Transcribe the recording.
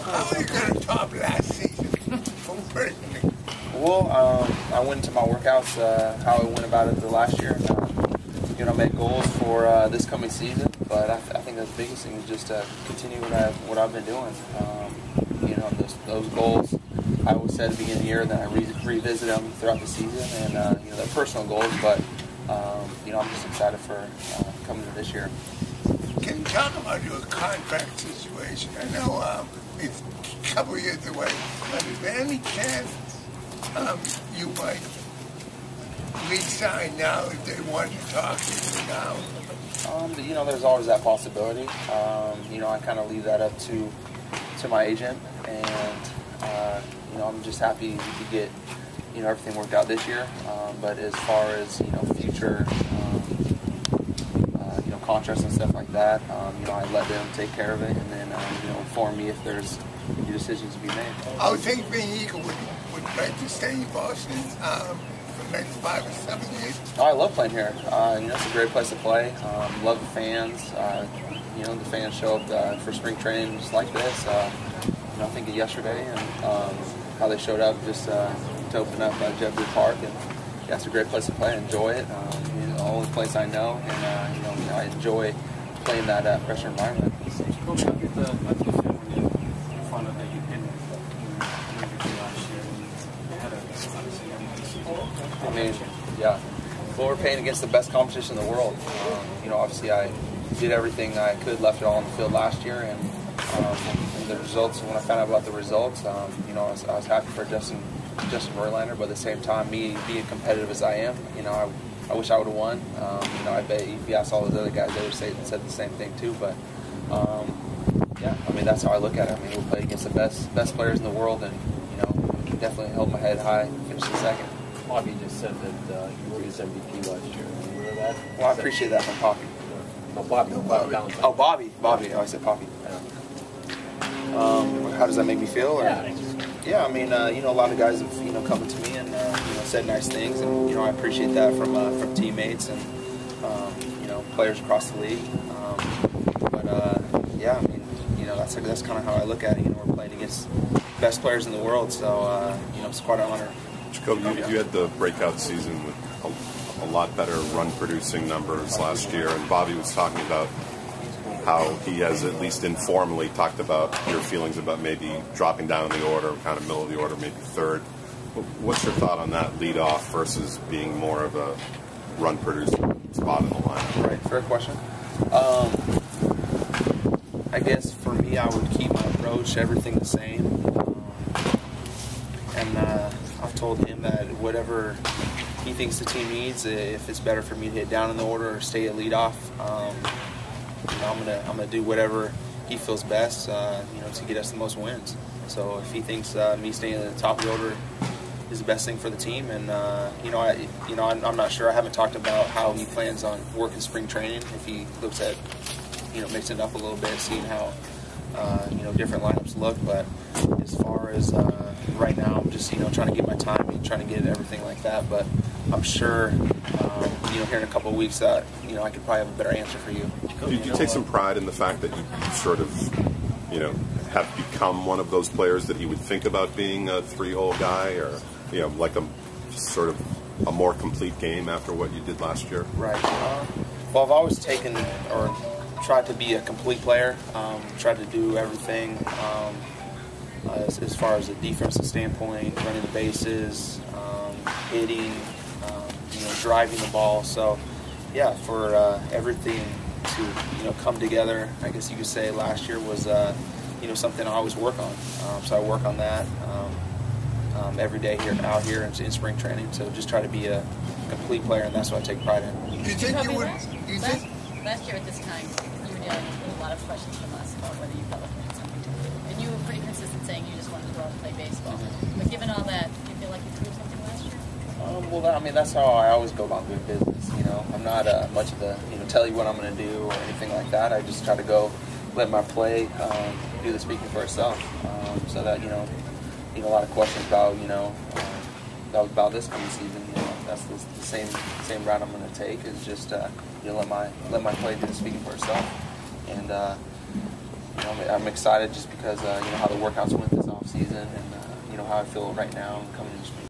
How are you going to top last season? Personally. Well, I went into my workouts how I went about it the last year. Make goals for this coming season, but I think the biggest thing is just to continue what I've been doing. Those goals I always set at the beginning of the year, then I revisit them throughout the season, and they're personal goals, but I'm just excited for coming to this year. Can you talk about your contract situation? I know it's a couple of years away, but is there any chance you might re-sign now if they want to talk to you now? There's always that possibility. I kind of leave that up to my agent, and I'm just happy we could get everything worked out this year. But as far as future contracts and stuff like that, I let them take care of it, and then inform me if there's new decisions to be made. I would think being equal would like to stay in Boston for the next 5 or 7 years. Oh, I love playing here. It's a great place to play. Love the fans. The fans show up for spring training just like this. I think of yesterday and how they showed up just to open up Jacoby Park, and it's a great place to play. I enjoy it. The only place I know, and I enjoy playing that pressure environment. Coach, how did you feel when you found out that you didn't last year and you had well, we're playing against the best competition in the world. Obviously I did everything I could, left it all on the field last year, and the results. When I found out about the results, I was happy for Justin Verlander, but at the same time, me being competitive as I am, I wish I would have won. I bet if you ask all those other guys, they would have said the same thing too. But that's how I look at it. We played against the best players in the world, and definitely held my head high, finished in second. Bobby just said that you were his MVP last year. Remember that? Well, I appreciate that from Poppy. No, Bobby. Oh, Bobby. Oh, I said Poppy. How does that make me feel? Or? Yeah, a lot of guys have come to me and said nice things, and I appreciate that from teammates and players across the league. That's kind of how I look at it. We're playing against best players in the world, so it's quite an honor. Jacoby, you had the breakout season with a lot better run-producing numbers last year, and Bobby was talking about how he has, at least informally, talked about your feelings about maybe dropping down the order, kind of middle of the order, maybe third. What's your thought on that lead-off versus being more of a run-producing spot in the lineup? Right, fair question. I guess for me, I would keep my approach, everything the same. I've told him that whatever he thinks the team needs, if it's better for me to hit down in the order or stay at leadoff, I'm gonna do whatever he feels best, to get us the most wins. So if he thinks me staying at the top of the order is the best thing for the team, and I'm not sure. I haven't talked about how he plans on working spring training. If he looks at mixing it up a little bit, seeing how different lineups look. But as far as right now, I'm just trying to get my time and trying to get everything like that. But I'm sure here in a couple of weeks that I could probably have a better answer for you. Do you take some pride in the fact that you sort of have become one of those players that he would think about being a three-hole guy, or like a sort of a more complete game after what you did last year? Right. Well, I've always taken or tried to be a complete player. Tried to do everything as far as a defensive standpoint, running the bases, hitting, driving the ball. So, yeah, for everything to come together, I guess you could say last year was something I always work on. So I work on that every day out here in spring training. So just try to be a complete player, and that's what I take pride in. You think you would? Last year at this time, you were dealing with a lot of questions from us about whether you felt like you had something to do. And you were pretty consistent saying you just wanted to go out and play baseball. But given all that, do you feel like you proved something last year? That's how I always go about doing business. I'm not much of the tell you what I'm going to do or anything like that. I just try to go let my play do the speaking for itself. So that a lot of questions about about this coming season. That's the same route I'm going to take, is just let my play do the speaking for itself. And I'm excited just because you know how the workouts went this off season and you know how I feel right now coming into spring.